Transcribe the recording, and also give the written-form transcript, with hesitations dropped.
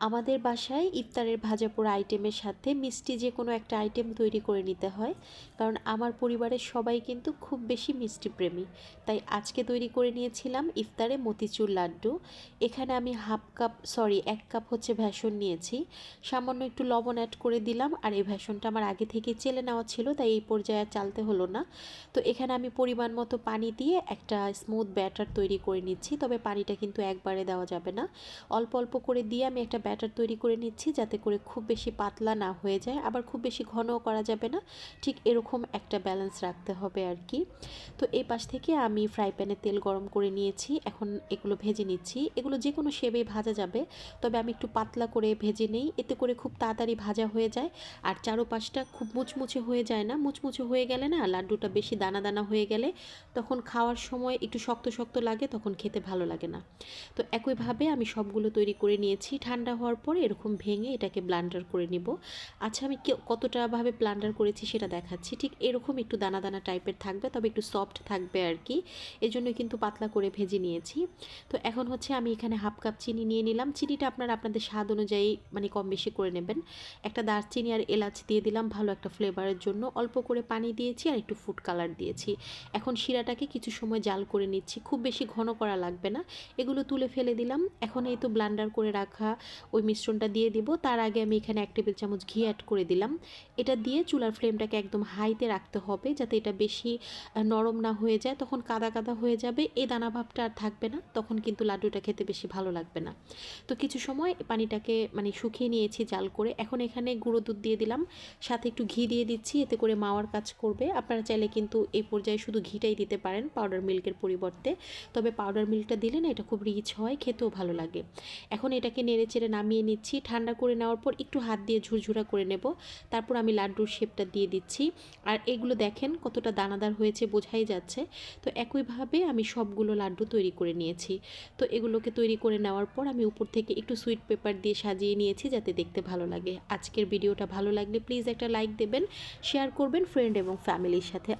আমাদের বাসায় ইফতারের ভাজা পোড়া আইটেমের সাথে মিষ্টি যে কোনো একটা আইটেম তৈরি করে নিতে হয়, কারণ আমার পরিবারের সবাই কিন্তু খুব বেশি মিষ্টি প্রেমী। তাই আজকে তৈরি করে নিয়েছিলাম ইফতারে মতিচুর লাড্ডু। এখানে আমি এক কাপ হচ্ছে ভেষণ নিয়েছি, সামান্য একটু লবণ অ্যাড করে দিলাম। আর এই ভেষণটা আমার আগে থেকে চেলে নেওয়া ছিল, তাই এই পর্যায়ে আর চালতে হলো না। তো এখানে আমি পরিমাণ মতো পানি দিয়ে একটা স্মুথ ব্যাটার তৈরি করে নিচ্ছি, তবে পানিটা কিন্তু একবারে দেওয়া যাবে না, অল্প অল্প করে দিয়ে আমি একটা ব্যাটার তৈরি করে নিচ্ছি, যাতে করে খুব বেশি পাতলা না হয়ে যায়, আবার খুব বেশি ঘনও করা যাবে না। ঠিক এরকম একটা ব্যালেন্স রাখতে হবে আর কি। তো এই পাশ থেকে আমি ফ্রাই প্যানে তেল গরম করে নিয়েছি, এখন এগুলো ভেজে নিচ্ছি। এগুলো যে কোনো শেপেই ভাজা যাবে, তবে আমি একটু পাতলা করে ভেজে নেই, এতে করে খুব তাড়াতাড়ি ভাজা হয়ে যায়। আর চারোপাশটা খুব মুচমুচে হয়ে যায় না, মুচমুচে হয়ে গেলে না, লাড্ডুটা বেশি দানা দানা হয়ে গেলে তখন খাওয়ার সময় একটু শক্ত শক্ত লাগে, তখন খেতে ভালো লাগে না। তো একইভাবে আমি সবগুলো তৈরি করে নিয়েছি। ঠান্ডা হওয়ার পরে এরকম ভেঙে এটাকে ব্লান্ডার করে নিব। আচ্ছা, আমি কতটাভাবে ব্লান্ডার করেছি সেটা দেখাচ্ছি। ঠিক এরকম একটু দানা দানা টাইপের থাকবে, তবে একটু সফট থাকবে আর কি, এজন্য কিন্তু পাতলা করে ভেজে নিয়েছি। তো এখন হচ্ছে আমি এখানে হাফ কাপ চিনি নিয়ে নিলাম। চিনিটা আপনারা আপনাদের স্বাদ অনুযায়ী মানে কম বেশি করে নেবেন। একটা দারচিনি আর এলাচ দিয়ে দিলাম ভালো একটা ফ্লেভারের জন্য। অল্প করে পানি দিয়েছি আর একটু ফুড কালার দিয়েছি। এখন শিরাটাকে কিছু সময় জাল করে নিচ্ছি, খুব বেশি ঘন করা লাগবে না। এগুলো তুলে ফেলে দিলাম। এখন এই তো ব্লান্ডার করে রাখা ওই মিশ্রণটা দিয়ে দিব। তার আগে আমি এখানে 1 টেবিল চামচ ঘি অ্যাড করে দিলাম। এটা দিয়ে চুলার ফ্লেমটাকে একদম হাইতে রাখতে হবে, যাতে এটা বেশি নরম না হয়ে যায়, তখন কাদা কাদা হয়ে যাবে, এই দানা ভাবটা আর থাকবে না, তখন কিন্তু লাড্ডুটা খেতে বেশি ভালো লাগবে না। তো কিছু সময় পানিটাকে মানে শুকিয়ে নিয়েছি জাল করে। এখন এখানে গুঁড়ো দুধ দিয়ে দিলাম, সাথে একটু ঘি দিয়ে দিচ্ছি, এতে করে মাওয়ার কাজ করবে। আপনারা চাইলে কিন্তু এই পর্যায়ে শুধু ঘিটাই দিতে পারেন পাউডার মিল্কের পরিবর্তে, তবে পাউডার মিল্কটা দিলে না এটা খুব রিচ হয়, খেতেও ভালো লাগে। এখন এটাকে নেড়ে চেড়ে নামিয়ে নিচ্ছি। ঠান্ডা করে নেওয়ার পর একটু হাত দিয়ে ঝুরঝুরা করে নেব, তারপর আমি লাড্ডুর শেপটা দিয়ে দিচ্ছি। আর এগুলো দেখেন কতটা দানাদার হয়েছে, বোঝাই যাচ্ছে। তো একইভাবে আমি সবগুলো লাড্ডু তৈরি করে নিয়েছি। তো এগুলোকে তৈরি করে নেওয়ার পর আমি উপর থেকে একটু সুইট পেপার দিয়ে সাজিয়ে নিয়েছি, যাতে দেখতে ভালো লাগে। আজকের ভিডিওটা ভালো লাগলে প্লিজ একটা লাইক দেবেন, শেয়ার করবেন ফ্রেন্ড এবং ফ্যামিলির সাথে।